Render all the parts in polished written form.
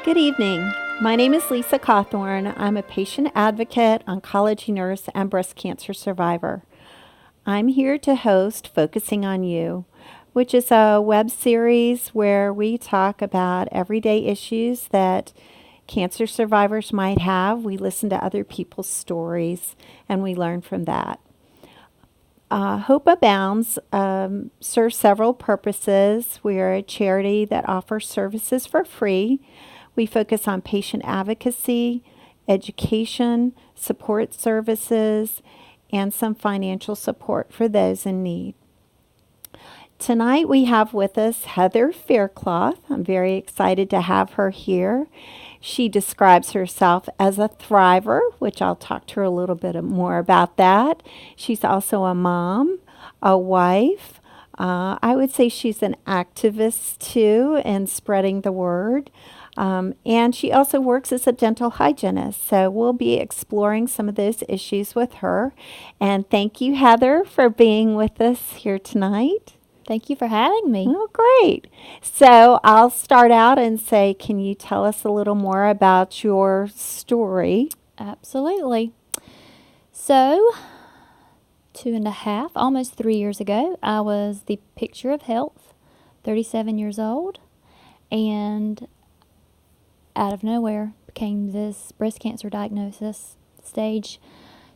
Good evening. My name is Lisa Cawthorn. I'm a patient advocate, oncology nurse, and breast cancer survivor. I'm here to host Focusing on You, which is a web series where we talk about everyday issues that cancer survivors might have. We listen to other people's stories and we learn from that. Hope Abounds serves several purposes. We are a charity that offers services for free. We focus on patient advocacy, education, support services, and some financial support for those in need. Tonight we have with us Heather Faircloth. I'm very excited to have her here. She describes herself as a thriver, which I'll talk to her a little bit more about that. She's also a mom, a wife. I would say she's an activist too in spreading the word. And she also works as a dental hygienist. So we'll be exploring some of those issues with her. And thank you, Heather, for being with us here tonight. Thank you for having me. Oh, great. So I'll start out and say, can you tell us a little more about your story? Absolutely. So, 2.5, almost 3 years ago, I was the picture of health, 37 years old, and out of nowhere became this breast cancer diagnosis, stage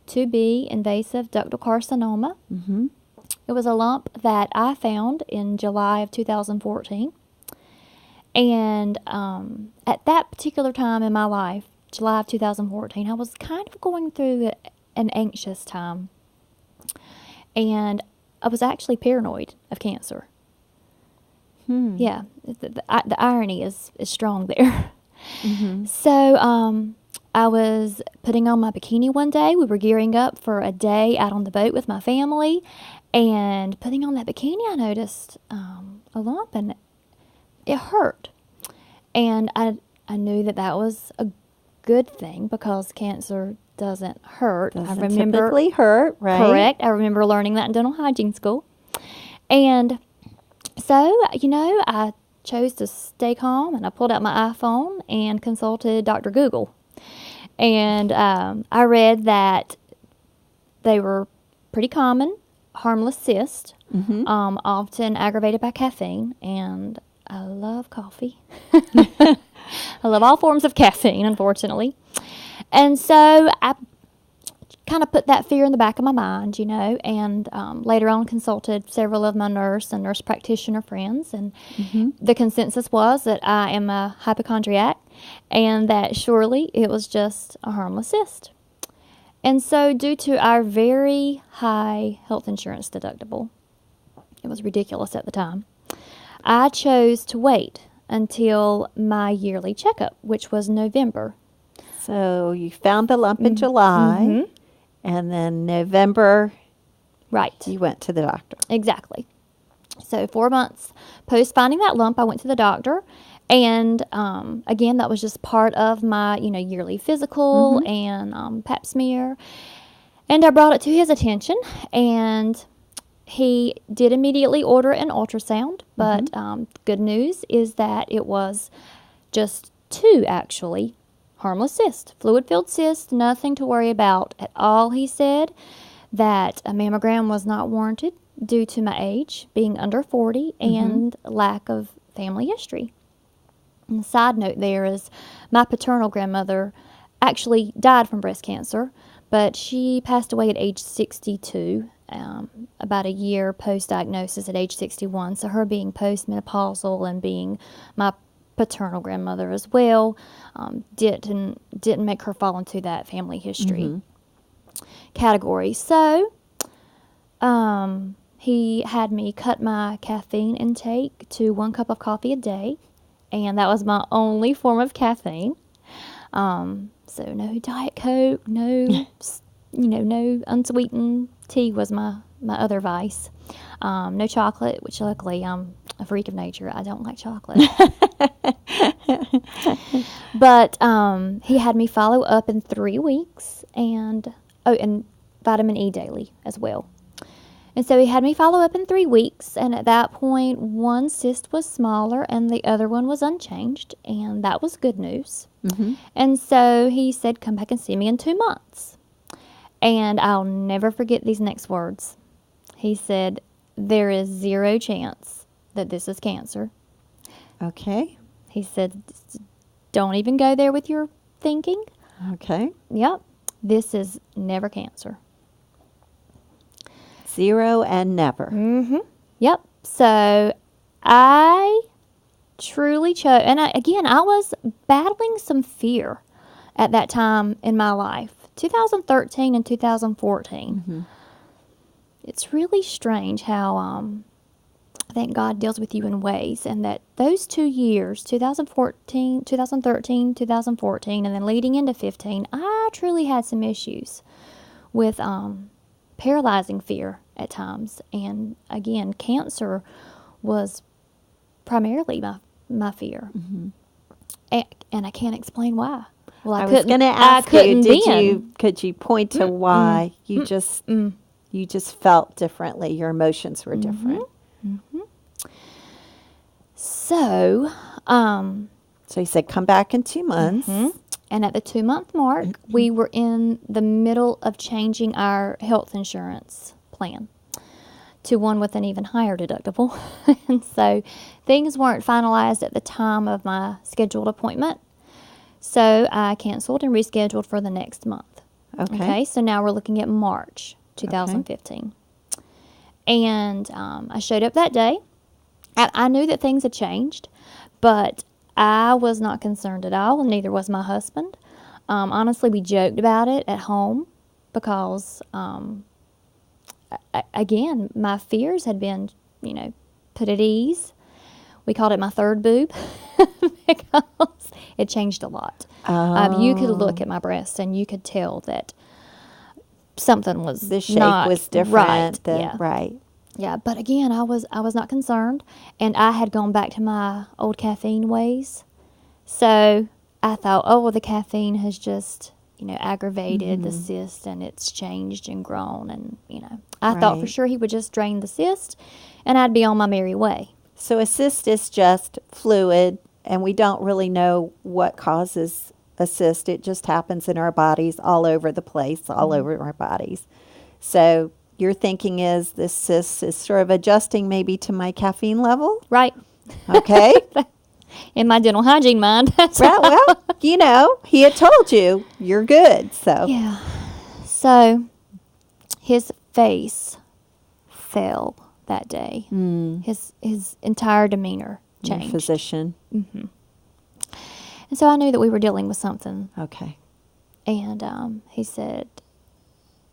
2B invasive ductal carcinoma. Mm-hmm. It was a lump that I found in July of 2014. And at that particular time in my life, July of 2014, I was kind of going through an anxious time. And I was actually paranoid of cancer. Yeah, the irony is strong there. Mm-hmm. So I was putting on my bikini one day. We were gearing up for a day out on the boat with my family. And putting on that bikini, I noticed a lump, and it hurt. And I knew that was a good thing because cancer doesn't hurt. Doesn't I remember typically hurt, right? Correct. I remember learning that in dental hygiene school. And so, I chose to stay calm, and I pulled out my iPhone and consulted Dr. Google. And I read that they were pretty common, harmless cysts, often aggravated by caffeine, and I love coffee. I love all forms of caffeine, unfortunately. And so I kind of put that fear in the back of my mind, and later on consulted several of my nurse and nurse practitioner friends, and the consensus was that I am a hypochondriac and that surely it was just a harmless cyst. And so due to our very high health insurance deductible, it was ridiculous at the time, I chose to wait until my yearly checkup, which was November. So you found the lump in July, and then November, right, you went to the doctor. Exactly. So 4 months post finding that lump, I went to the doctor. And again, that was just part of my, yearly physical and pap smear. And I brought it to his attention, and he did immediately order an ultrasound. But good news is that it was just 2, actually, harmless cysts, fluid-filled cysts, nothing to worry about at all. He said that a mammogram was not warranted due to my age, being under 40, and lack of family history. And the side note there is my paternal grandmother actually died from breast cancer, but she passed away at age 62, about a year post-diagnosis at age 61. So her being postmenopausal and being my paternal grandmother as well didn't make her fall into that family history category. So he had me cut my caffeine intake to 1 cup of coffee a day. And that was my only form of caffeine. So no Diet Coke, no, no unsweetened tea was my other vice. No chocolate, which luckily I'm a freak of nature. I don't like chocolate. But he had me follow up in 3 weeks, and vitamin E daily as well. And so he had me follow up in 3 weeks. And at that point, one cyst was smaller and the other one was unchanged. And that was good news. Mm-hmm. And so he said, come back and see me in 2 months. And I'll never forget these next words. He said, there is 0 chance that this is cancer. Okay. He said, don't even go there with your thinking. Okay. Yep. This is never cancer. 0 and never. Mm-hmm. Yep. So I truly chose, and I was battling some fear at that time in my life, 2013 and 2014. Mm-hmm. It's really strange how I think God deals with you in ways, and that those 2 years, 2013, and then leading into 15, I truly had some issues with paralyzing fear at times. And again, cancer was primarily my fear. Mm-hmm. And I can't explain why. Well, I was going to ask you, could you point to why you just felt differently? Your emotions were different. Mm-hmm. So he said, come back in 2 months. Mm-hmm. And at the 2-month mark, we were in the middle of changing our health insurance plan to one with an even higher deductible. And so things weren't finalized at the time of my scheduled appointment. So I canceled and rescheduled for the next month. Okay, so now we're looking at March 2015. Okay. And I showed up that day. I knew that things had changed, but I was not concerned at all, and neither was my husband. Honestly, we joked about it at home because, again, my fears had been, put at ease. We called it my third boob because it changed a lot. You could look at my breasts and you could tell that something was the shape was different. Right. Yeah, but again, I was not concerned, and I had gone back to my old caffeine ways. So I thought, oh, well, the caffeine has just, aggravated the cyst, and it's changed and grown, and, I thought for sure he would just drain the cyst, and I'd be on my merry way. So a cyst is just fluid, and we don't really know what causes a cyst. It just happens in our bodies all over the place, all over our bodies. So your thinking is this cyst is sort of adjusting maybe to my caffeine level? Right. Okay. In my dental hygiene mind. Right, well, he had told you you're good. So yeah. So his face fell that day. His entire demeanor changed. Your physician. Mm-hmm. And so I knew that we were dealing with something. Okay. And he said,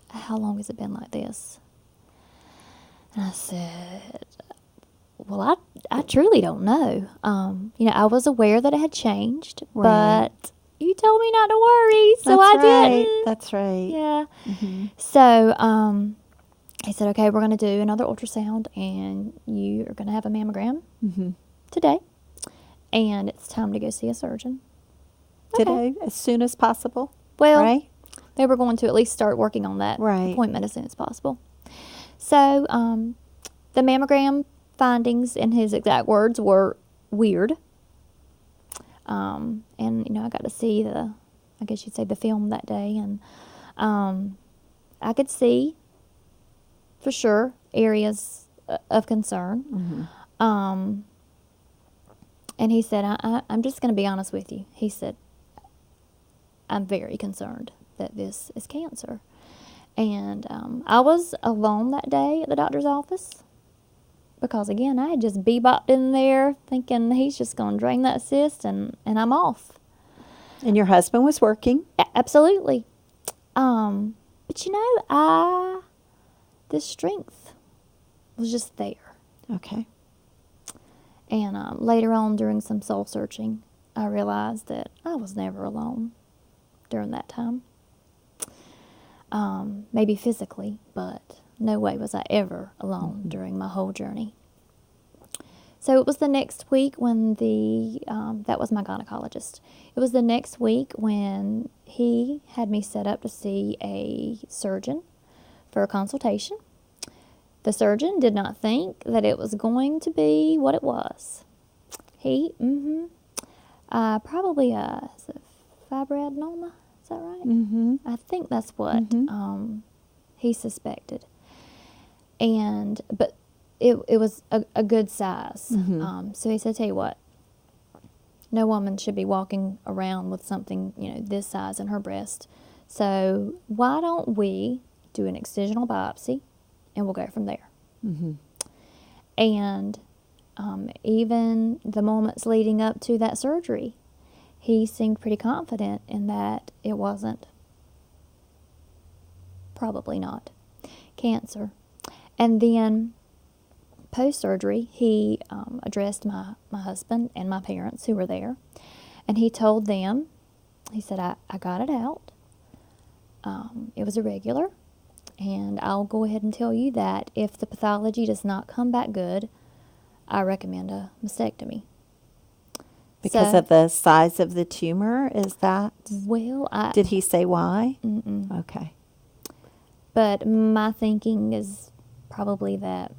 how long has it been like this? And I said, well, I truly don't know. I was aware that it had changed, but you told me not to worry, so I didn't. That's right. Yeah. Mm-hmm. So he said, okay, we're going to do another ultrasound, and you are going to have a mammogram today, and it's time to go see a surgeon. Today, as soon as possible? Well, they were going to at least start working on that appointment as soon as possible. So the mammogram findings, in his exact words, were weird. And, I got to see I guess you'd say the film that day. And I could see, for sure, areas of concern. And he said, I'm just going to be honest with you. He said, I'm very concerned that this is cancer. And I was alone that day at the doctor's office because, again, I had just bebopped in there thinking he's just going to drain that cyst and I'm off. And your husband was working? Absolutely. But, this strength was just there. Okay. And later on, during some soul searching, I realized that I was never alone during that time. Maybe physically, but no way was I ever alone during my whole journey. So it was the next week when that was my gynecologist. It was the next week when he had me set up to see a surgeon for a consultation. The surgeon did not think that it was going to be what it was. He, probably is it fibroadenoma, is that right? Mm-hmm. I think that's what he suspected. But it was a good size. So he said, tell you what, no woman should be walking around with something, this size in her breast. So why don't we do an excisional biopsy, and we'll go from there. And even the moments leading up to that surgery, he seemed pretty confident in that it wasn't, probably not, cancer. And then post-surgery, he addressed my husband and my parents who were there, and he told them, he said, I got it out. It was irregular, and I'll go ahead and tell you that if the pathology does not come back good, I recommend a mastectomy. Because of the size of the tumor, is that? Well, did he say why? Okay. But my thinking is probably that,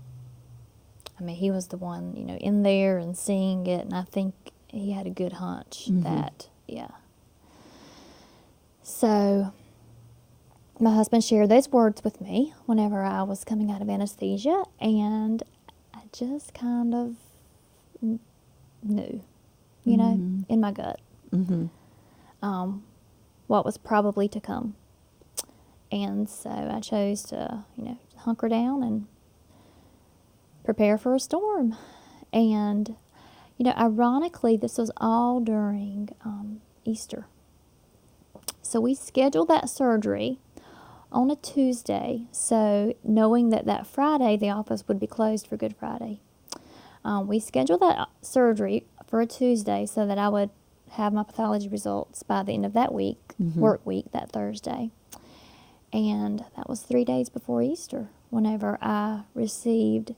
he was the one, in there and seeing it, and I think he had a good hunch that, So my husband shared those words with me whenever I was coming out of anesthesia, and I just kind of knew, in my gut, what was probably to come. And so I chose to, hunker down and prepare for a storm. And, ironically, this was all during Easter. So we scheduled that surgery on a Tuesday, so knowing that Friday the office would be closed for Good Friday. We scheduled that surgery for a Tuesday so that I would have my pathology results by the end of that week, work week, that Thursday. And that was 3 days before Easter whenever I received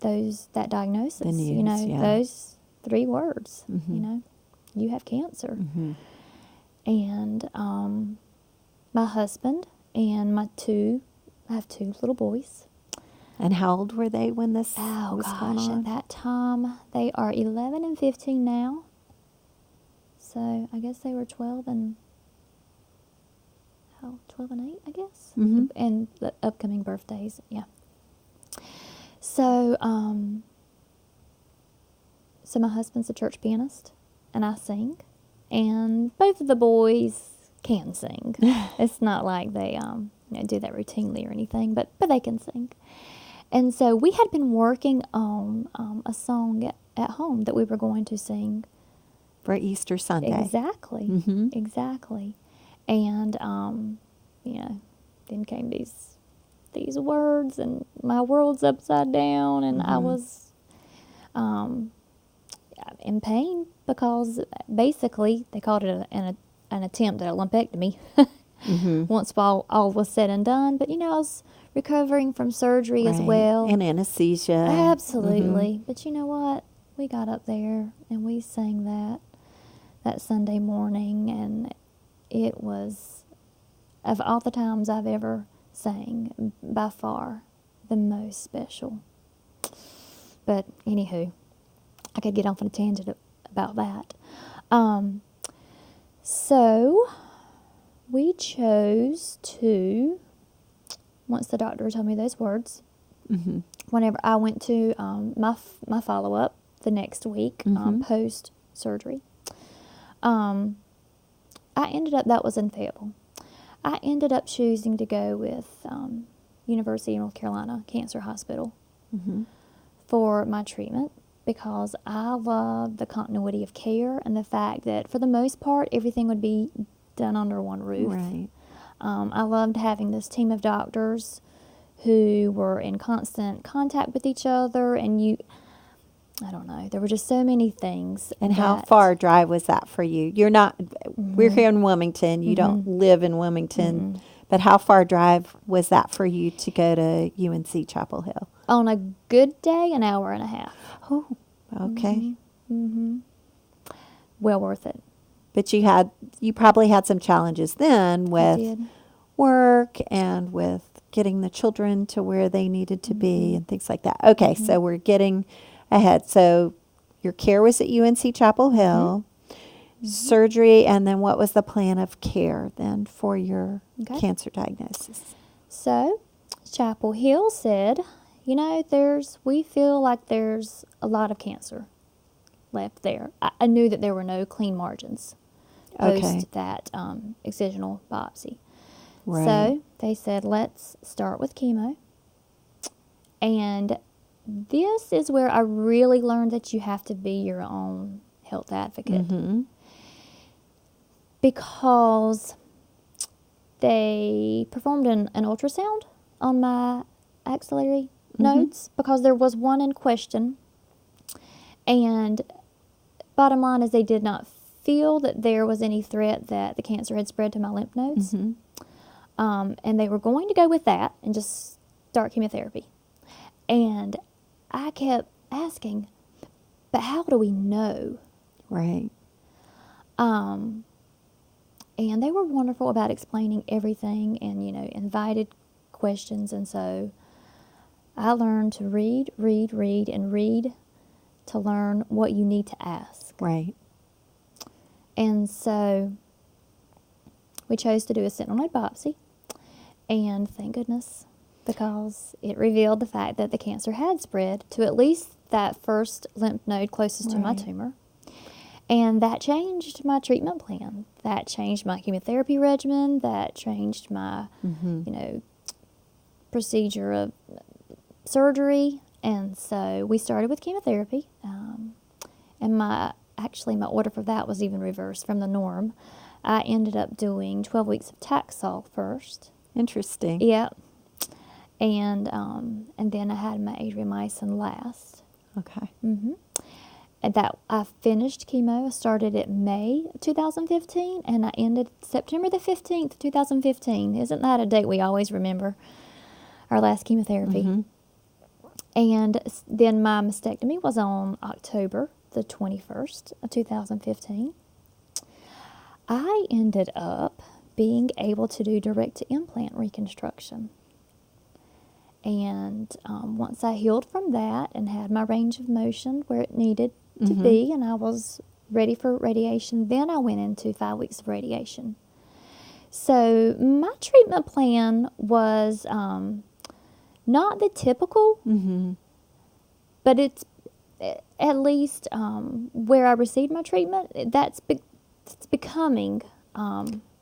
that diagnosis. The news, those 3 words, you have cancer. And my husband and I have 2 little boys. And how old were they when this was going on? At that time, they are 11 and 15 now. So I guess they were 12 and 8, I guess. And the upcoming birthdays, So, so my husband's a church pianist, and I sing. And both of the boys can sing. It's not like they do that routinely or anything, but they can sing. And so we had been working on a song at home that we were going to sing for Easter Sunday. Exactly. Exactly. And then came these words, and my world's upside down, and I was in pain because basically they called it an attempt at a lumpectomy. Once all was said and done, but I was recovering from surgery as well, and anesthesia. Absolutely. But you know what? We got up there and we sang that Sunday morning, and it was, of all the times I've ever sang, by far the most special. But anywho, I could get off on a tangent about that. So we chose to, once the doctor told me those words, whenever I went to my follow-up the next week, post-surgery, that was in Fayetteville. I ended up choosing to go with University of North Carolina Cancer Hospital for my treatment, because I love the continuity of care and the fact that, for the most part, everything would be done under one roof. Right. I loved having this team of doctors who were in constant contact with each other, and I don't know, there were just so many things. And how far a drive was that for you? You're not, we're here in Wilmington, you don't live in Wilmington, but how far a drive was that for you to go to UNC Chapel Hill? On a good day, an hour and a half. Oh, okay. Well worth it. But you probably had some challenges then with work and with getting the children to where they needed to be and things like that. Okay, so we're getting ahead. So your care was at UNC Chapel Hill, surgery, and then what was the plan of care then for your cancer diagnosis? So Chapel Hill said, you know, we feel like there's a lot of cancer left there. I knew that there were no clean margins post that excisional biopsy. Right. So they said, let's start with chemo. And this is where I really learned that you have to be your own health advocate. Because they performed an ultrasound on my axillary nodes because there was one in question. And bottom line is they did not feel that there was any threat that the cancer had spread to my lymph nodes. And they were going to go with that and just start chemotherapy. And I kept asking, but how do we know? Right. And they were wonderful about explaining everything and, you know, invited questions. And so I learned to read to learn what you need to ask. Right. And so we chose to do a sentinel node biopsy. And thank goodness, because it revealed the fact that the cancer had spread to at least that first lymph node closest to my tumor. And that changed my treatment plan. That changed my chemotherapy regimen. That changed my, you know, procedure of surgery. And so we started with chemotherapy. And my order for that was even reversed from the norm. I ended up doing 12 weeks of Taxol first. Interesting. Yep. And then I had my adriamycin last. Okay. And that I finished chemo. I started it May 2015, and I ended September the 15th, 2015. Isn't that a date we always remember? Our last chemotherapy. And then my mastectomy was on October the 21st of 2015. I ended up being able to do direct-to-implant reconstruction. And once I healed from that and had my range of motion where it needed to be, and I was ready for radiation, then I went into 5 weeks of radiation. So my treatment plan was not the typical, but it's at least where I received my treatment, it's becoming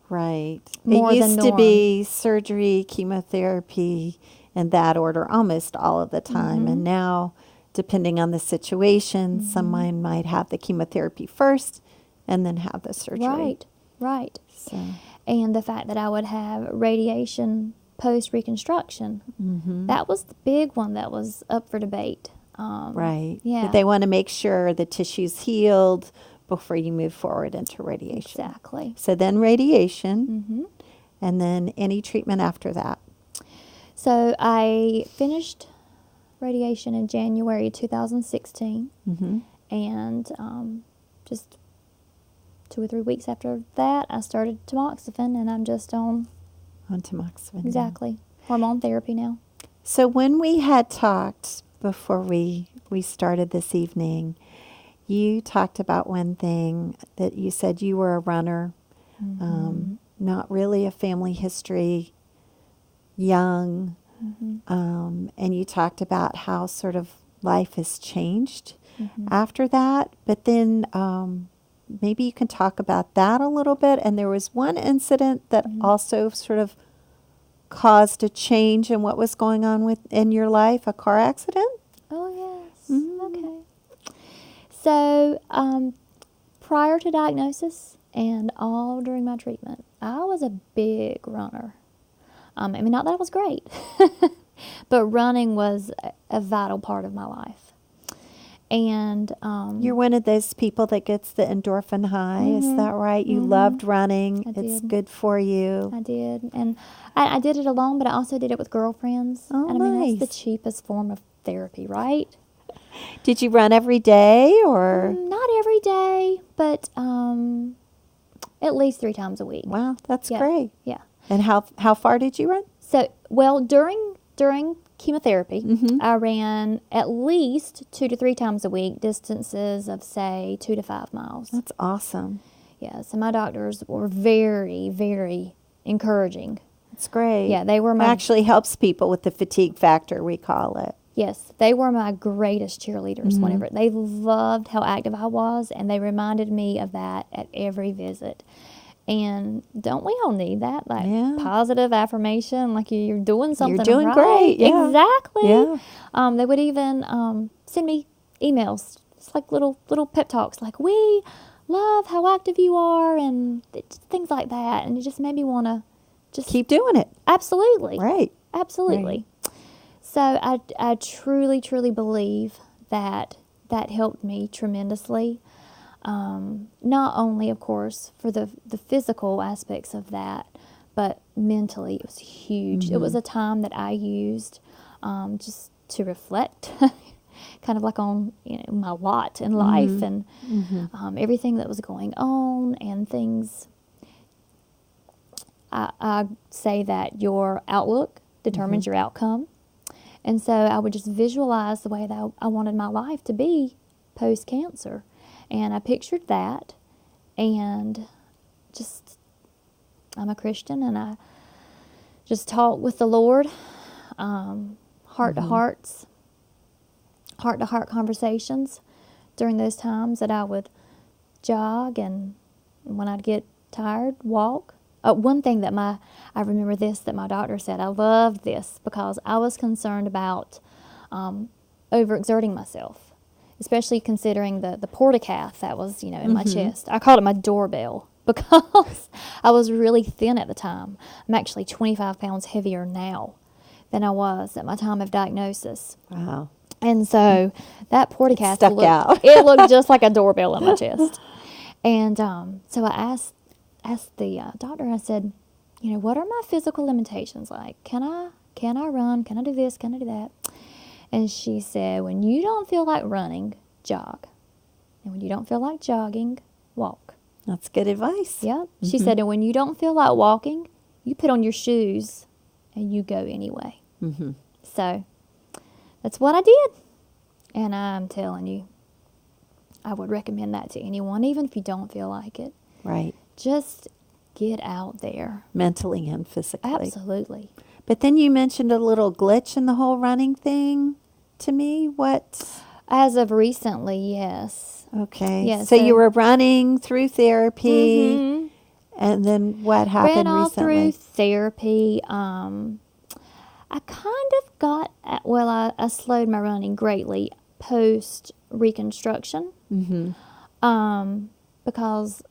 right. more it than used norm. to be surgery, chemotherapy, in that order almost all of the time. And now, depending on the situation, someone might have the chemotherapy first and then have the surgery. Right. So. And the fact that I would have radiation post-reconstruction, that was the big one that was up for debate. Right. Yeah. But they want to make sure the tissue's healed before you move forward into radiation. Exactly. So then radiation, and then any treatment after that. So I finished radiation in January 2016, and just 2 or 3 weeks after that, I started tamoxifen, and I'm just on tamoxifen. Exactly. Hormone therapy now. So when we had talked before we started this evening, you talked about one thing that you said you were a runner, not really a family history, young, and you talked about how sort of life has changed after that. But then maybe you can talk about that a little bit. And there was one incident that also sort of caused a change in what was going on in your life, a car accident? Oh, yes. Okay. So prior to diagnosis and all during my treatment, I was a big runner. I mean, not that I was great, but running was a vital part of my life. And you're one of those people that gets the endorphin high, is that right? You loved running. It's good for you. I did. And I did it alone, but I also did it with girlfriends. Oh, and I mean, nice. that's the cheapest form of therapy, right? Did you run every day or? Not every day, but at least 3 times a week. Wow, that's great. Yeah. And how far did you run? So, well, during chemotherapy, I ran at least 2 to 3 times a week, distances of say 2 to 5 miles. That's awesome. Yeah, so my doctors were very, very encouraging. That's great. Yeah, they were It my actually helps people with the fatigue factor, we call it. yes, they were my greatest cheerleaders. Whenever they loved how active I was, and they reminded me of that at every visit. And don't we all need that? Like Yeah. positive affirmation, like you're doing something You're doing right. great. Yeah. Exactly. Yeah. They would even send me emails, just like little pep talks, like we love how active you are, and things like that. And it just made me want to just Keep doing it. absolutely, Right. absolutely. So I truly, truly believe that helped me tremendously. Not only, of course, for the physical aspects of that, but mentally it was huge. It was a time that I used just to reflect, kind of like on my lot in life and everything that was going on and things. I say that your outlook determines your outcome. And so I would just visualize the way that I wanted my life to be post-cancer. And I pictured that, and just, I'm a Christian, and I just talk with the Lord, heart-to-heart conversations during those times that I would jog, and when I'd get tired, walk. One thing that I remember this, that my doctor said, I loved this because I was concerned about overexerting myself, especially considering the portacath that was, in my chest. I called it my doorbell because I was really thin at the time. I'm actually 25 pounds heavier now than I was at my time of diagnosis. Wow. And so that portacath Stuck out. it looked just like a doorbell in my chest. And so I asked the doctor, I said, what are my physical limitations like? Can I run? Can I do this? Can I do that? And she said, when you don't feel like running, jog. And when you don't feel like jogging, walk. That's good advice. Yep. She said, and when you don't feel like walking, you put on your shoes and you go anyway. So that's what I did. And I'm telling you, I would recommend that to anyone, even if you don't feel like it. Right. Just get out there. Mentally and physically. Absolutely. But then you mentioned a little glitch in the whole running thing to me. What? As of recently, yes. Okay. Yeah, so you were running through therapy, and then what happened ran all recently? through therapy. I kind of got, I slowed my running greatly post reconstruction. Because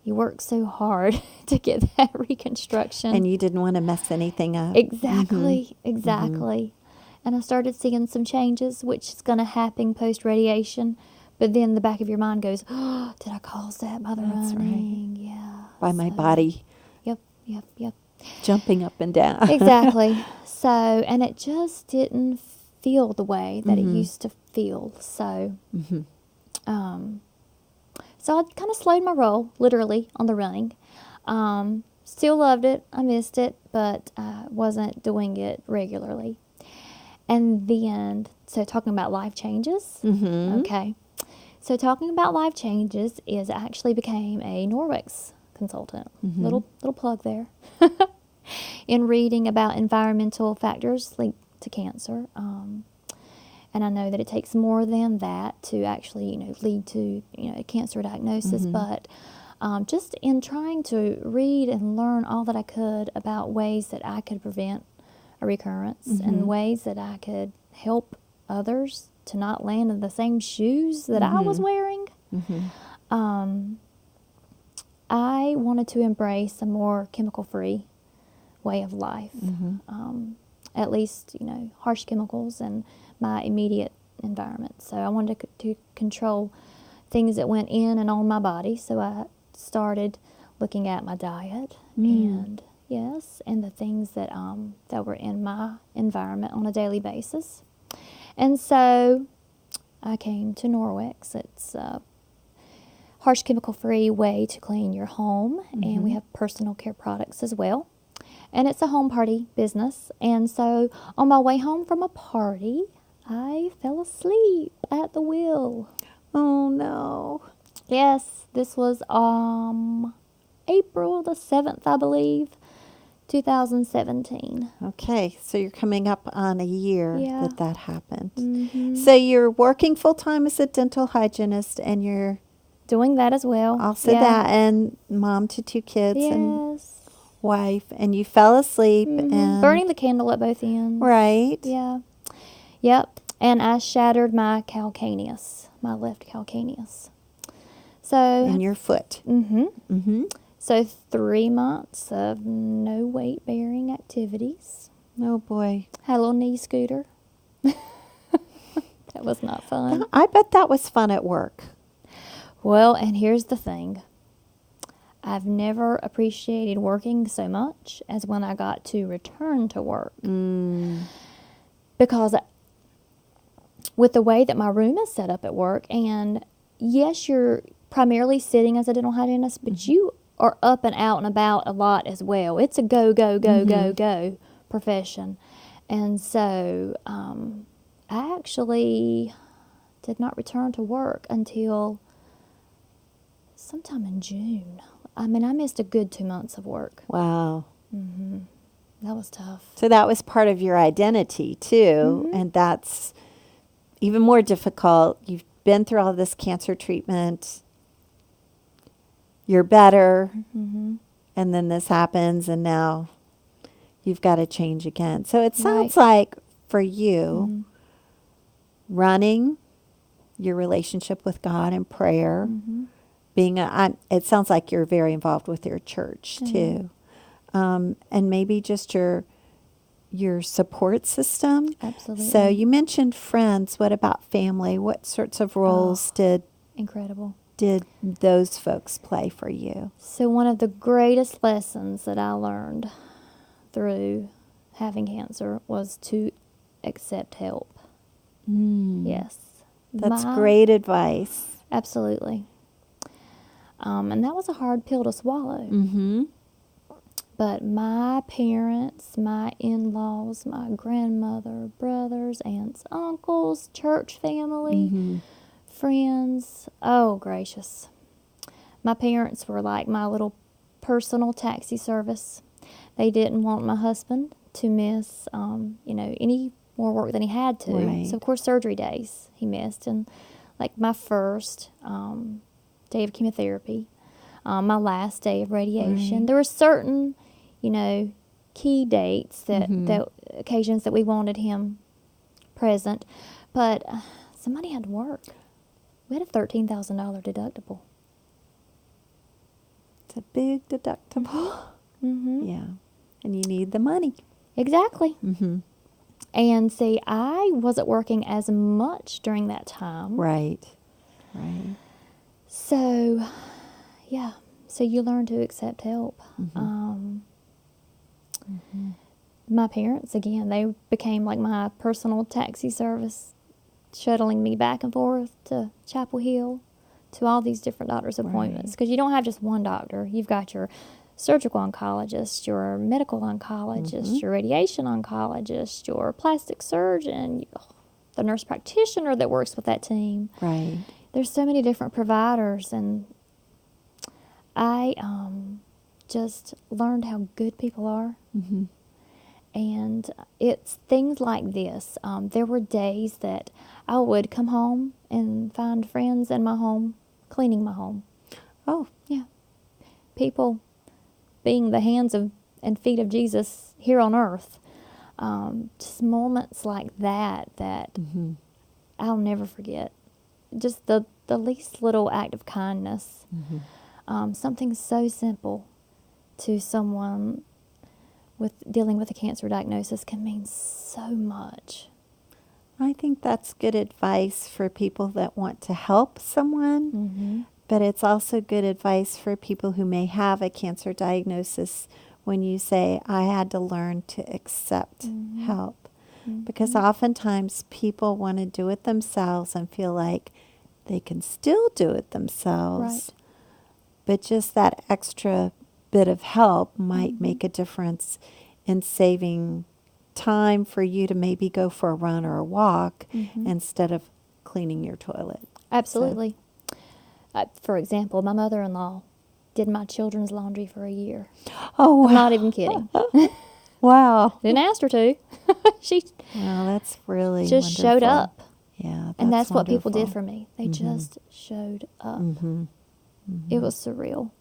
you work so hard to get that reconstruction. And you didn't want to mess anything up. Exactly, exactly. And I started seeing some changes, which is going to happen post-radiation. But then the back of your mind goes, oh, did I cause that by the running? Right. Yeah. By my body. Yep. Jumping up and down. Exactly. So, and it just didn't feel the way that it used to feel. So, so I kind of slowed my roll, literally, on the running. Still loved it. I missed it, but I wasn't doing it regularly. And then, so talking about life changes. Okay. So talking about life changes is I actually became a Norwex consultant. Little plug there. In reading about environmental factors linked to cancer. And I know that it takes more than that to actually, lead to, a cancer diagnosis. But just in trying to read and learn all that I could about ways that I could prevent a recurrence and ways that I could help others to not land in the same shoes that I was wearing, I wanted to embrace a more chemical-free way of life. At least, harsh chemicals and my immediate environment. So I wanted to control things that went in and on my body. So I started looking at my diet and the things that that were in my environment on a daily basis. And so I came to Norwex. It's harsh chemical-free way to clean your home, and we have personal care products as well. And it's a home party business. And so on my way home from a party, I fell asleep at the wheel. Oh, no. Yes, this was April the 7th, I believe, 2017. Okay, so you're coming up on a year Yeah. that happened. Mm-hmm. So you're working full-time as a dental hygienist, and you're Doing that as well. also Yeah. that, and mom to 2 kids and Yes. wife, and you fell asleep and Burning the candle at both ends. right. Yeah. Yep. And I shattered my calcaneus, my left calcaneus. So. In your foot. Mm-hmm. Mm-hmm. So 3 months of no weight bearing activities. Oh boy. Had a little knee scooter. That was not fun. I bet that was fun at work. Well, and here's the thing. I've never appreciated working so much as when I got to return to work. Because with the way that my room is set up at work, and yes, you're primarily sitting as a dental hygienist, but you are up and out and about a lot as well. It's a go, go, go, go, go profession. And so I actually did not return to work until sometime in June. I mean, I missed a good 2 months of work. Wow. That was tough. So that was part of your identity too, and that's even more difficult. You've been through all this cancer treatment. You're better, and then this happens, and now you've got to change again. So it sounds like for you, running your relationship with God and prayer, being it sounds like you're very involved with your church too, and maybe just your support system. Absolutely. So you mentioned friends. What about family? What sorts of roles did Incredible. those folks play for you? So one of the greatest lessons that I learned through having cancer was to accept help. Yes. That's great advice. Absolutely. And that was a hard pill to swallow. Mm-hmm. But my parents, my in-laws, my grandmother, brothers, aunts, uncles, church family, friends, oh gracious. My parents were like my little personal taxi service. They didn't want my husband to miss, any more work than he had to. Right. So, of course, surgery days he missed. And like my first day of chemotherapy, my last day of radiation. Right. There were certain, key dates that occasions that we wanted him present, but somebody had to work. We had a $13,000 deductible. It's a big deductible. Mm-hmm. Yeah. And you need the money. Exactly. Mm-hmm. And see, I wasn't working as much during that time. Right. Right. So, yeah. So you learn to accept help. My parents, again, they became like my personal taxi service, shuttling me back and forth to Chapel Hill, to all these different doctor's appointments. Because you don't have just one doctor. You've got your surgical oncologist, your medical oncologist, your radiation oncologist, your plastic surgeon, the nurse practitioner that works with that team. Right. There's so many different providers, and I just learned how good people are. Mm-hmm. And it's things like this. There were days that I would come home and find friends in my home, cleaning my home. Oh. Yeah. People being the hands and feet of Jesus here on earth. Just moments like that I'll never forget. Just the least little act of kindness. Something so simple to someone dealing with a cancer diagnosis can mean so much. I think that's good advice for people that want to help someone, but it's also good advice for people who may have a cancer diagnosis when you say, I had to learn to accept help. Because oftentimes people want to do it themselves and feel like they can still do it themselves. Right. But just that extra bit of help might Mm-hmm. make a difference in saving time for you to maybe go for a run or a walk Mm-hmm. instead of cleaning your toilet. Absolutely. For example, my mother-in-law did my children's laundry for a year. Oh, wow. I'm not even kidding. Wow. Didn't ask her to. She Wow, that's really just wonderful. showed up. Yeah, And that's that's what people did wonderful. for me. They just showed up. Mm-hmm. It was surreal.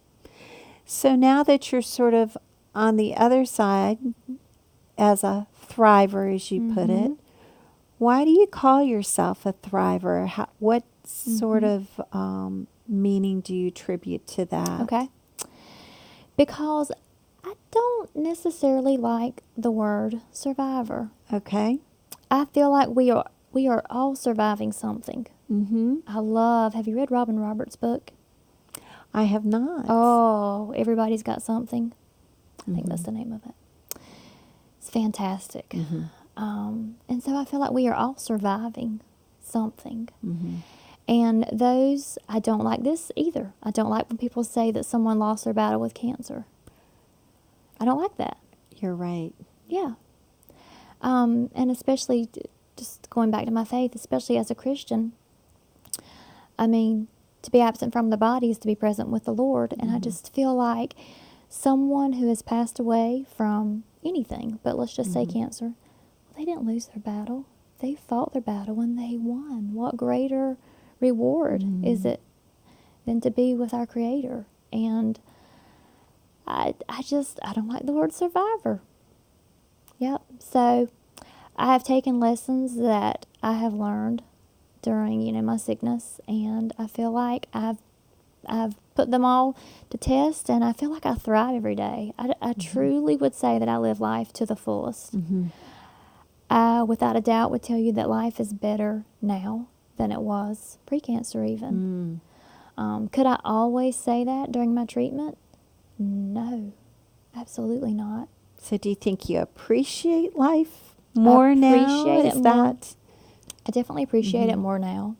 So now that you're sort of on the other side as a thriver, as you put it, why do you call yourself a thriver? What sort of meaning do you attribute to that? Okay. Because I don't necessarily like the word survivor. Okay. I feel like we are all surviving something. Mm-hmm. Have you read Robin Roberts' book? I have not. Oh, Everybody's Got Something. I think that's the name of it. It's fantastic. Mm-hmm. And so I feel like we are all surviving something. Mm-hmm. And I don't like this either. I don't like when people say that someone lost their battle with cancer. I don't like that. You're right. Yeah. And especially, just going back to my faith, especially as a Christian, I mean, to be absent from the body is to be present with the Lord. And I just feel like someone who has passed away from anything, but let's just say cancer, they didn't lose their battle. They fought their battle and they won. What greater reward is it than to be with our Creator? And I don't like the word survivor. Yep. So I have taken lessons that I have learned during, my sickness, and I feel like I've put them all to test, and I feel like I thrive every day. I truly would say that I live life to the fullest. Mm-hmm. I, without a doubt, would tell you that life is better now than it was pre-cancer even. Could I always say that during my treatment? No, absolutely not. So do you think you appreciate life more now? Appreciate it Is more. that? I definitely appreciate it more now.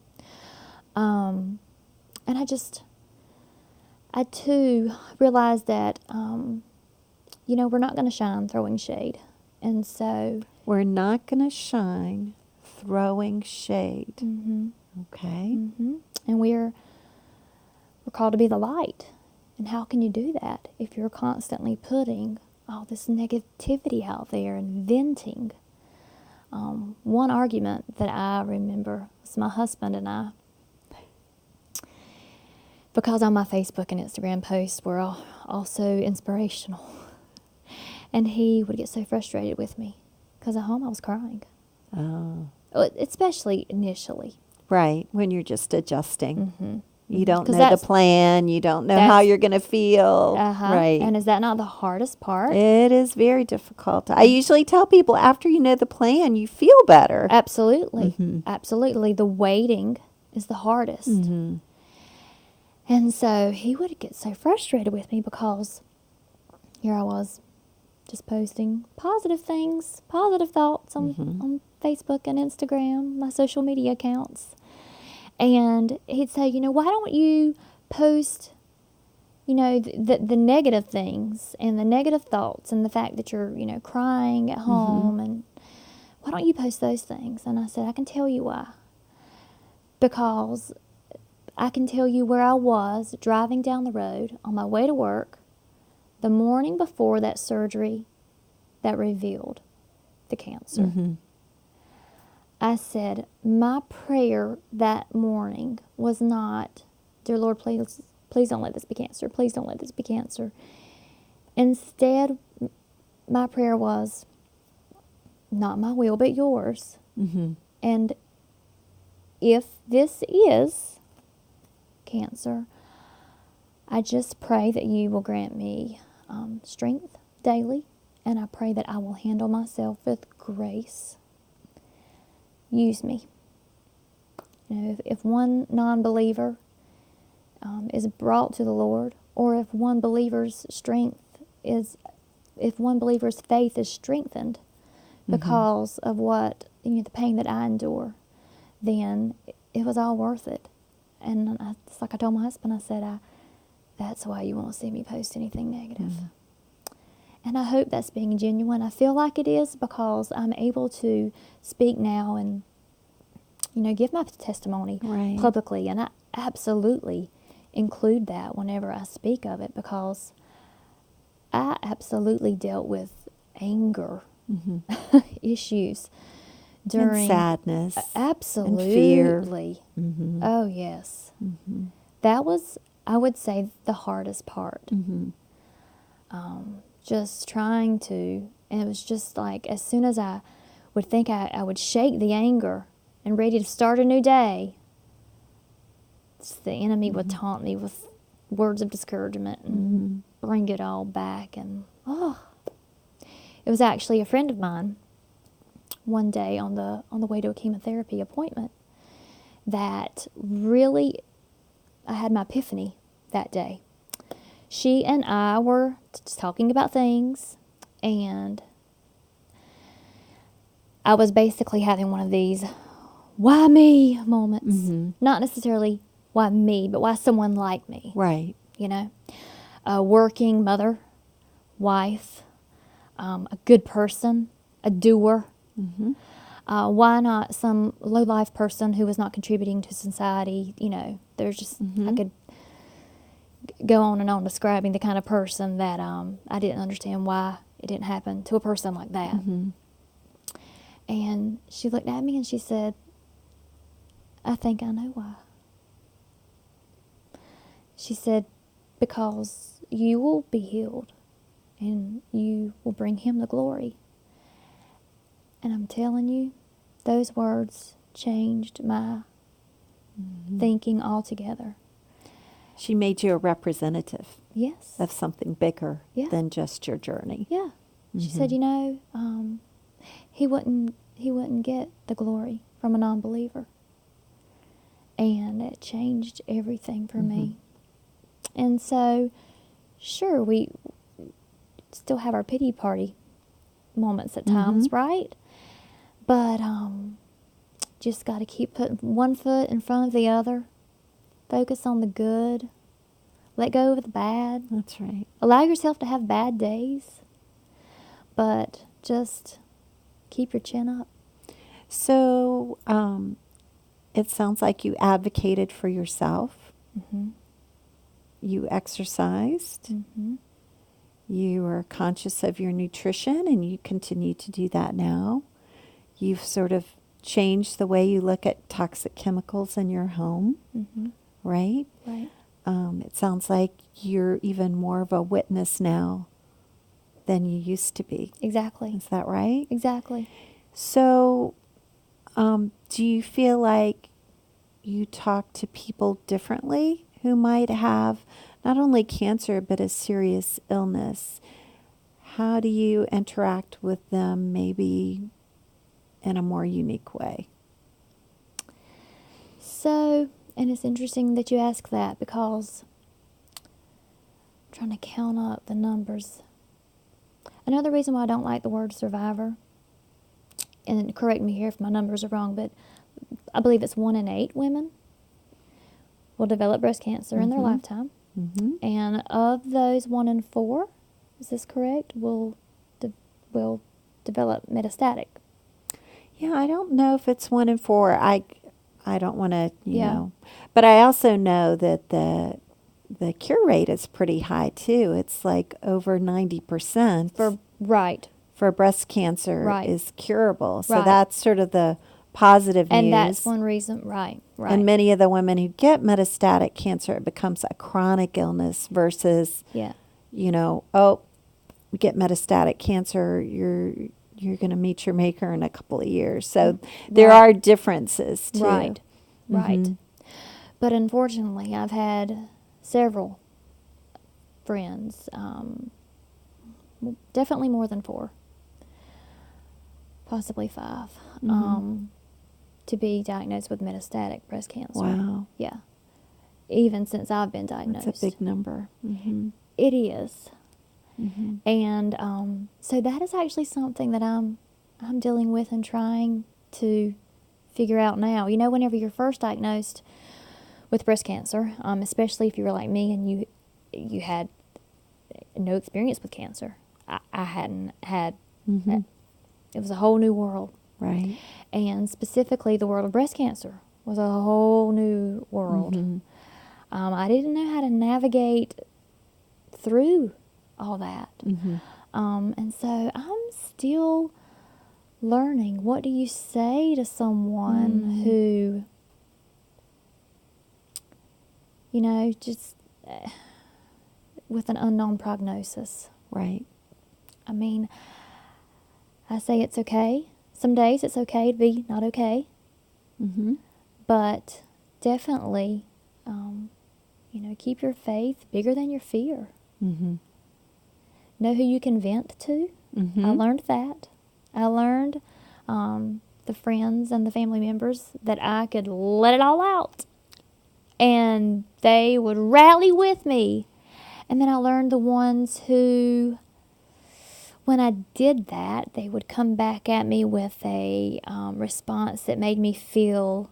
And I too realize that, we're not going to shine throwing shade. And so, We're not going to shine throwing shade. Okay. and we're called to be the light. And how can you do that if you're constantly putting all this negativity out there and venting? One argument that I remember was my husband and I, because on my Facebook and Instagram posts were also inspirational. And he would get so frustrated with me because at home I was crying. Oh. Especially initially. Right. When you're just adjusting. You don't 'Cause know the that's- plan. You don't know how that's- you're going to feel. Right. And is that not the hardest part? It is very difficult. I usually tell people after you know the plan, you feel better. Absolutely. Absolutely. The waiting is the hardest. And so he would get so frustrated with me because here I was just posting positive things, positive thoughts on Facebook and Instagram, my social media accounts. And he'd say, why don't you post, the negative things and the negative thoughts and the fact that you're, crying at home, and why don't you post those things? And I said, I can tell you why. Because I can tell you where I was driving down the road on my way to work the morning before that surgery that revealed the cancer. I said, my prayer that morning was not, dear Lord, please don't let this be cancer. Please don't let this be cancer. Instead, my prayer was, not my will, but yours. And if this is cancer, I just pray that you will grant me strength daily, and I pray that I will handle myself with grace. Use me. If one non-believer is brought to the Lord, or if one believer's faith is strengthened because of what, the pain that I endure, then it was all worth it. it's like I told my husband, I said, that's why you won't see me post anything negative. And I hope that's being genuine. I feel like it is, because I'm able to speak now and, give my testimony Right. publicly. And I absolutely include that whenever I speak of it, because I absolutely dealt with anger issues during and sadness. absolutely. And fear. Oh, yes. That was, I would say, the hardest part. Just trying to, and it was just like, as soon as I would think I would shake the anger and ready to start a new day, the enemy would taunt me with words of discouragement and bring it all back. And it was actually a friend of mine one day on the way to a chemotherapy appointment that really, I had my epiphany that day. She and I were just talking about things, and I was basically having one of these why me moments. Not necessarily why me, but why someone like me. Right. A working mother, wife, a good person, a doer. Why not some low-life person who was not contributing to society? There's just, I could go on and on describing the kind of person that I didn't understand why it didn't happen to a person like that. And she looked at me and she said, I think I know why. She said, because you will be healed and you will bring him the glory. And I'm telling you, those words changed my thinking altogether. She made you a representative Yes. of something bigger Yeah. than just your journey. Yeah. She said, he wouldn't get the glory from a non-believer. And it changed everything for me. And so, sure, we still have our pity party moments at times, right? But just got to keep putting one foot in front of the other. Focus on the good. Let go of the bad. That's right. Allow yourself to have bad days. But just keep your chin up. So, it sounds like you advocated for yourself. You exercised. You were conscious of your nutrition, and you continue to do that now. You've sort of changed the way you look at toxic chemicals in your home, right? Right. It sounds like you're even more of a witness now than you used to be. Exactly. Is that right? Exactly. So, do you feel like you talk to people differently who might have not only cancer but a serious illness? How do you interact with them maybe in a more unique way? So, and it's interesting that you ask that, because I'm trying to count up the numbers. Another reason why I don't like the word survivor, and correct me here if my numbers are wrong, but I believe it's 1 in 8 women will develop breast cancer in their lifetime. And of those, 1 in 4, is this correct, will develop metastatic. Yeah, I don't know if it's 1 in 4. I don't want to, you know, but I also know that the cure rate is pretty high too. It's like over 90% for breast cancer is curable. So that's sort of the positive news. And that's one reason, right. And many of the women who get metastatic cancer, it becomes a chronic illness versus, you know, you get metastatic cancer, you're going to meet your maker in a couple of years. So there are differences too. Right. But unfortunately, I've had several friends, definitely more than 4, possibly 5, to be diagnosed with metastatic breast cancer. Wow. Yeah. Even since I've been diagnosed. That's a big number. It is. And so that is actually something that I'm dealing with and trying to figure out now. You know, whenever you're first diagnosed with breast cancer, especially if you were like me and you had no experience with cancer. I hadn't had. It was a whole new world. Right. And specifically, the world of breast cancer was a whole new world. I didn't know how to navigate through all that. And so I'm still learning. What do you say to someone who, just with an unknown prognosis? Right. I mean, I say it's okay. Some days it's okay to be not okay. But definitely, keep your faith bigger than your fear. Know who you can vent to. I learned that. I learned the friends and the family members that I could let it all out. And they would rally with me. And then I learned the ones who, when I did that, they would come back at me with a response that made me feel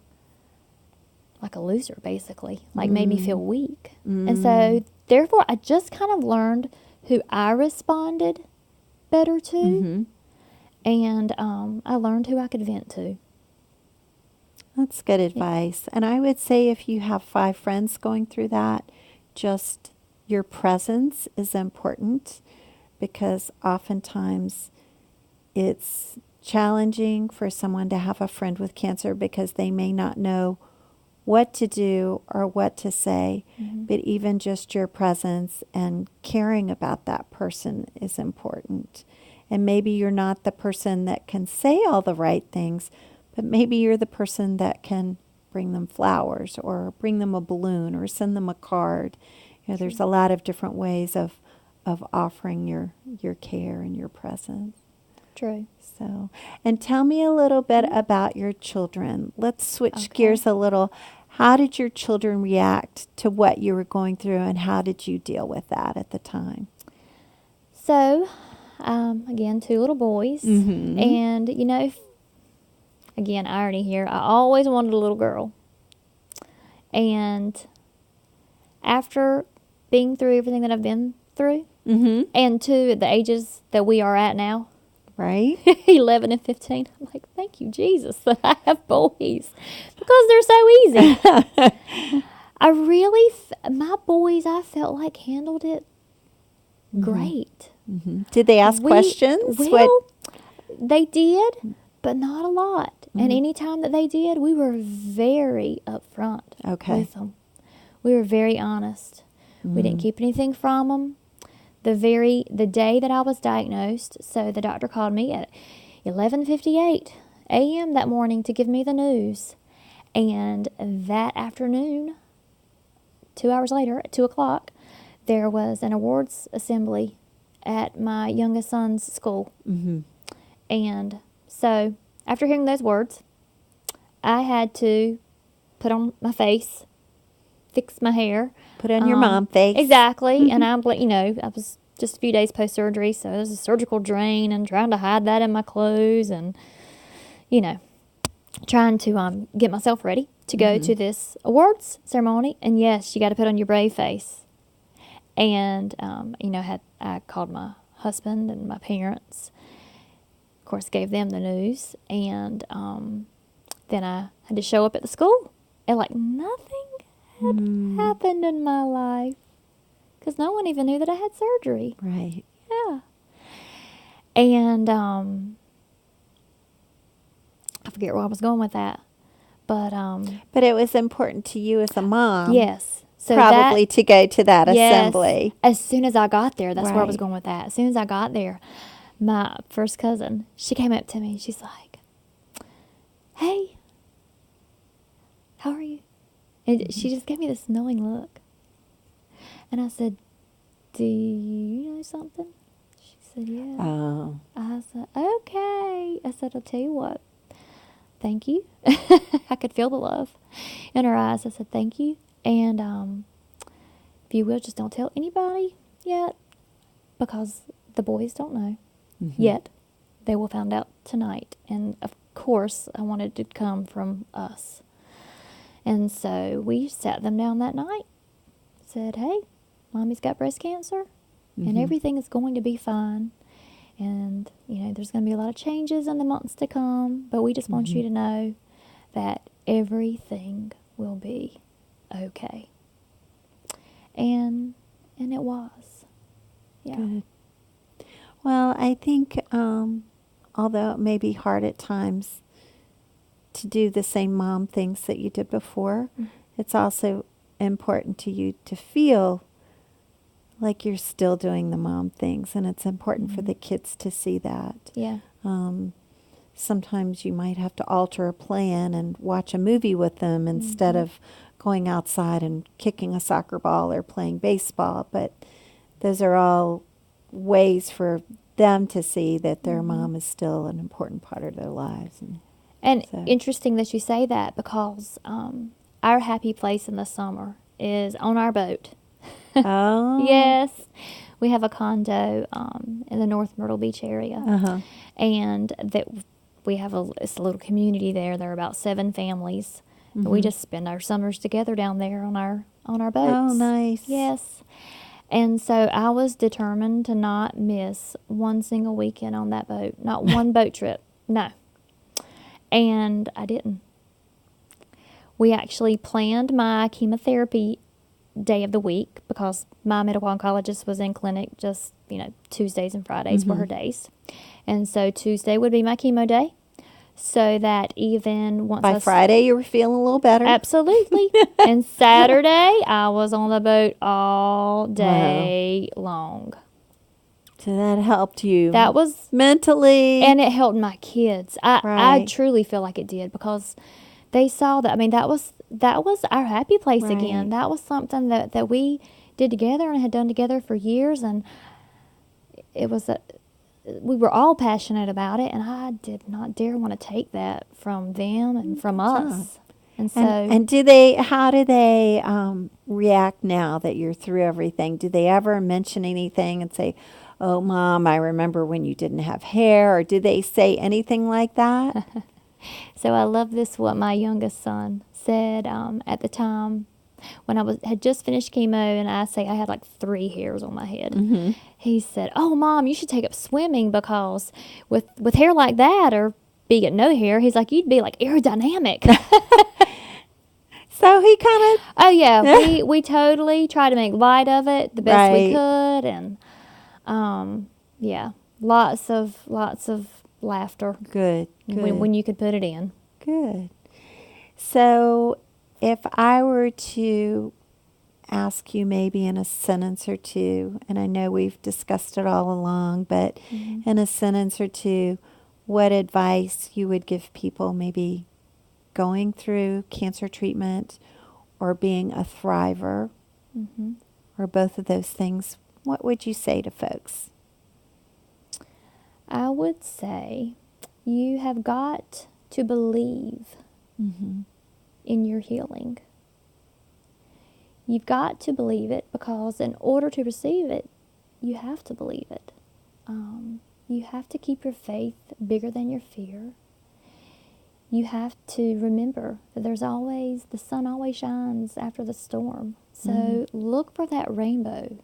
like a loser, basically. Like made me feel weak. And so, therefore, I just kind of learned who I responded better to. And I learned who I could vent to. That's good advice. And I would say if you have 5 friends going through that, just your presence is important, because oftentimes it's challenging for someone to have a friend with cancer because they may not know what to do or what to say. But even just your presence and caring about that person is important. And maybe you're not the person that can say all the right things, but maybe you're the person that can bring them flowers or bring them a balloon or send them a card. There's a lot of different ways of offering your care and your presence. True. So, and tell me a little bit about your children. Let's switch gears a little. How did your children react to what you were going through, and how did you deal with that at the time? So, again, 2 little boys. And, again, irony here, I always wanted a little girl. And after being through everything that I've been through, and at the ages that we are at now, right? 11 and 15, I'm like, thank you, Jesus, that I have boys, because they're so easy. I really, my boys, I felt like handled it great. Did they ask questions? Well, they did, but not a lot. And any time that they did, we were very upfront with them. We were very honest. We didn't keep anything from them. The day that I was diagnosed, so the doctor called me at 11:58 a.m. that morning to give me the news. And that afternoon, 2 hours later, at 2 o'clock, there was an awards assembly at my youngest son's school. And so, after hearing those words, I had to put on my face, fix my hair. Put on your mom face. Exactly. And I was just a few days post-surgery, so there was a surgical drain and trying to hide that in my clothes and, trying to get myself ready to go to this awards ceremony. And yes, you got to put on your brave face. And, I called my husband and my parents, of course, gave them the news. And then I had to show up at the school. And nothing had happened in my life, because no one even knew that I had surgery. Right. Yeah. And I forget where I was going with that, but it was important to you as a mom. Yes. So probably to go to that assembly. As soon as I got there, that's where I was going with that. As soon as I got there, my first cousin, she came up to me and she's like, "Hey, how are you?" And she just gave me this knowing look. And I said, "Do you know something?" She said, "Yeah." Oh. I said, "Okay." I said, "I'll tell you what. Thank you." I could feel the love in her eyes. I said, "Thank you. And if you will, just don't tell anybody yet, because the boys don't know yet. They will find out tonight. And, of course, I wanted it to come from us." And so we sat them down that night, said, hey, Mommy's got breast cancer, and everything is going to be fine. And, there's going to be a lot of changes in the months to come, but we just want you to know that everything will be okay. And it was. Yeah. Good. Well, I think, although it may be hard at times to do the same mom things that you did before, it's also important to you to feel like you're still doing the mom things, and it's important for the kids to see that. Yeah. Sometimes you might have to alter a plan and watch a movie with them instead of going outside and kicking a soccer ball or playing baseball, but those are all ways for them to see that their mom is still an important part of their lives. And So- interesting that you say that, because our happy place in the summer is on our boat. Oh. Yes. We have a condo in the North Myrtle Beach area. Uh-huh. And that we have it's a little community there. There are about 7 families. And we just spend our summers together down there on our boats. Oh, nice. Yes. And so I was determined to not miss one single weekend on that boat. Not one boat trip. No. And I didn't. We actually planned my chemotherapy day of the week, because my medical oncologist was in clinic just, Tuesdays and Fridays were her days. And so Tuesday would be my chemo day, so that even once By Friday, you were feeling a little better? Absolutely. And Saturday, I was on the boat all day long. So that helped you. That was mentally. And it helped my kids. I Right. truly feel like it did, because they saw that. I mean, that was our happy place again. Right. That was something that we did together and had done together for years, and it was we were all passionate about it, and I did not dare want to take that from them and from us. And so, and how do they react now that you're through everything? Do they ever mention anything and say, oh, Mom, I remember when you didn't have hair? Or do they say anything like that? So I love this, what my youngest son said at the time when I had just finished chemo, and I had like 3 hairs on my head. He said, oh, Mom, you should take up swimming, because with hair like that, or be it no hair, he's like, you'd be like aerodynamic. So he kind of... Oh, yeah. We totally tried to make light of it the best we could. And, yeah, lots of laughter. Good. When you could put it in. Good. So if I were to ask you maybe in a sentence or two, and I know we've discussed it all along, but in a sentence or two, what advice you would give people maybe going through cancer treatment or being a thriver, or both of those things, what would you say to folks? I would say you have got to believe in your healing. You've got to believe it, because in order to receive it, you have to believe it. You have to keep your faith bigger than your fear. You have to remember that the sun always shines after the storm. So look for that rainbow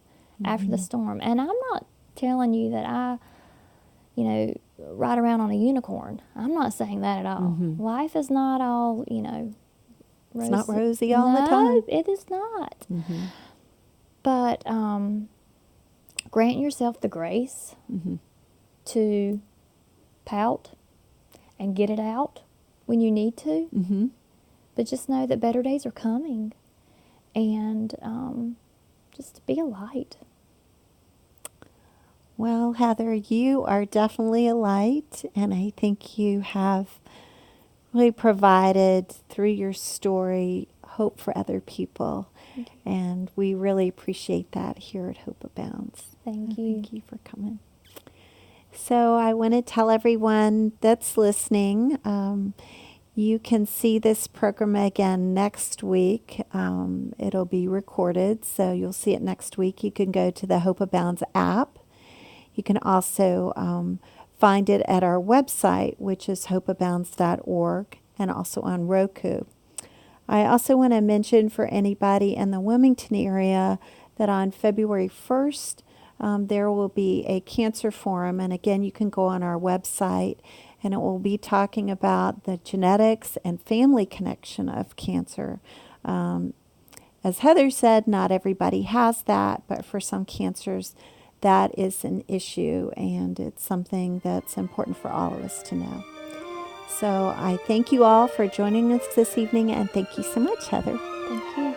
after the storm. And I'm not telling you that I ride around on a unicorn. I'm not saying that at all. Life is not all, It's not rosy all the time. No, it is not. But grant yourself the grace to pout and get it out when you need to. But just know that better days are coming. And just be a light. Well, Heather, you are definitely a light, and I think you have really provided, through your story, hope for other people. And we really appreciate that here at Hope Abounds. Thank you. Thank you for coming. So I want to tell everyone that's listening, you can see this program again next week. It'll be recorded, so you'll see it next week. You can go to the Hope Abounds app. You can also find it at our website, which is hopeabounds.org, and also on Roku. I also want to mention for anybody in the Wilmington area that on February 1st, there will be a cancer forum. And again, you can go on our website and it will be talking about the genetics and family connection of cancer. As Heather said, not everybody has that, but for some cancers, that is an issue, and it's something that's important for all of us to know. So I thank you all for joining us this evening, and thank you so much, Heather. Thank you.